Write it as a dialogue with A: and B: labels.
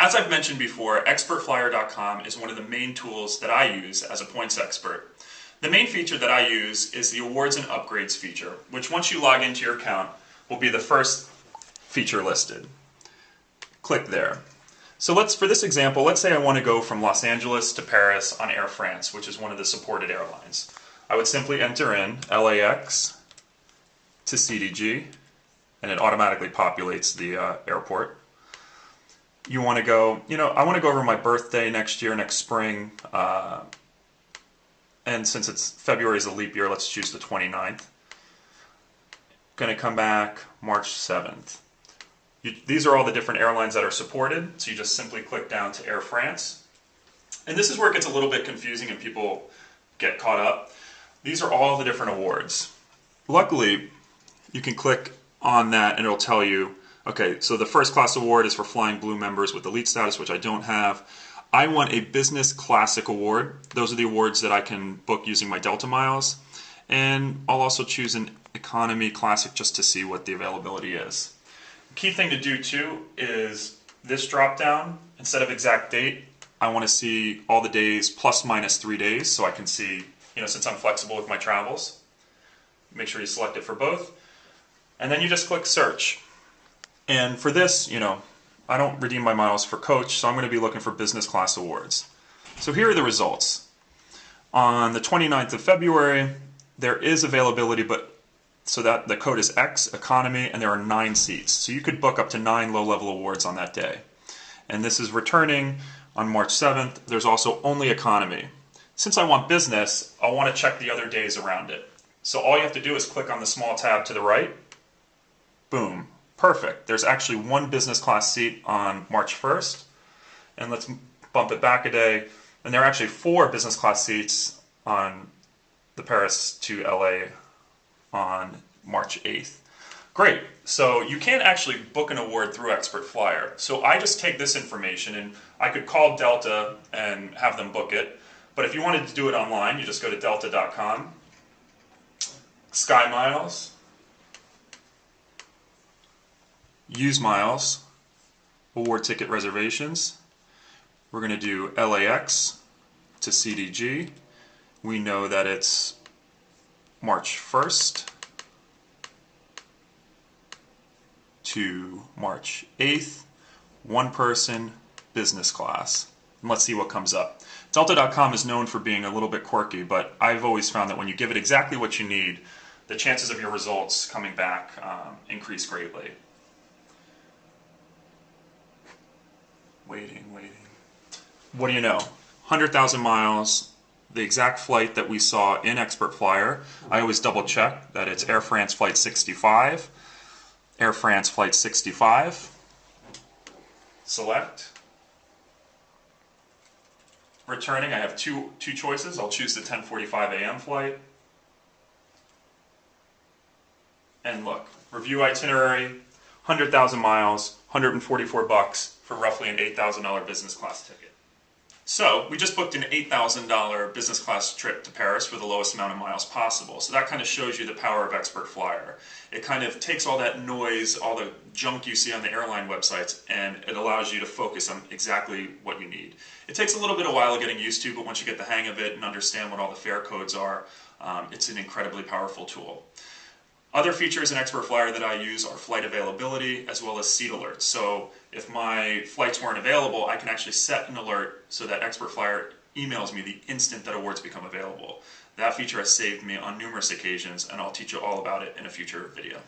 A: As I've mentioned before, ExpertFlyer.com is one of the main tools that I use as a points expert. The main feature that I use is the awards and upgrades feature, which once you log into your account will be the first feature listed. Click there. So for this example, let's say I want to go from Los Angeles to Paris on Air France, which is one of the supported airlines. I would simply enter in LAX to CDG, and it automatically populates the airport. You want to go, I want to go over my birthday next year, next spring, and since February is a leap year, let's choose the 29th. Going to come back March 7th. These are all the different airlines that are supported, so you just simply click down to Air France. And this is where it gets a little bit confusing and people get caught up. These are all the different awards. Luckily, you can click on that and it'll tell you, okay, so the first class award is for Flying Blue members with elite status, which I don't have. I want a Business Classic award. Those are the awards that I can book using my Delta miles. And I'll also choose an Economy Classic just to see what the availability is. The key thing to do too is this drop down, instead of exact date, I want to see all the days plus minus 3 days so I can see, since I'm flexible with my travels. Make sure you select it for both. And then you just click search. And for this, I don't redeem my miles for coach, so I'm going to be looking for business class awards. So here are the results. On the 29th of February, there is availability, but so that the code is X, economy, and there are 9 seats. So you could book up to 9 low-level awards on that day. And this is returning on March 7th. There's also only economy. Since I want business, I'll want to check the other days around it. So all you have to do is click on the small tab to the right. Boom. Perfect. There's actually 1 business class seat on March 1st. And let's bump it back a day. And there are actually 4 business class seats on the Paris to LA on March 8th. Great. So you can actually book an award through ExpertFlyer. So I just take this information and I could call Delta and have them book it. But if you wanted to do it online, you just go to delta.com, Sky Miles, Use Miles, Award Ticket Reservations. We're going to do LAX to CDG. We know that it's March 1st to March 8th, 1 person, business class. And let's see what comes up. Delta.com is known for being a little bit quirky, but I've always found that when you give it exactly what you need, the chances of your results coming back increase greatly. Waiting. What do you know? 100,000 miles, the exact flight that we saw in ExpertFlyer. I always double check that it's Air France Flight 65. Air France Flight 65. Select. Returning, I have two choices. I'll choose the 10:45 a.m. flight. And look, review itinerary, 100,000 miles, $144 for roughly an $8,000 business class ticket. So we just booked an $8,000 business class trip to Paris for the lowest amount of miles possible. So that kind of shows you the power of ExpertFlyer. It kind of takes all that noise, all the junk you see on the airline websites, and it allows you to focus on exactly what you need. It takes a little bit of while getting used to, but once you get the hang of it and understand what all the fare codes are, it's an incredibly powerful tool. Other features in ExpertFlyer that I use are flight availability as well as seat alerts. So if my flights weren't available, I can actually set an alert so that ExpertFlyer emails me the instant that awards become available. That feature has saved me on numerous occasions, and I'll teach you all about it in a future video.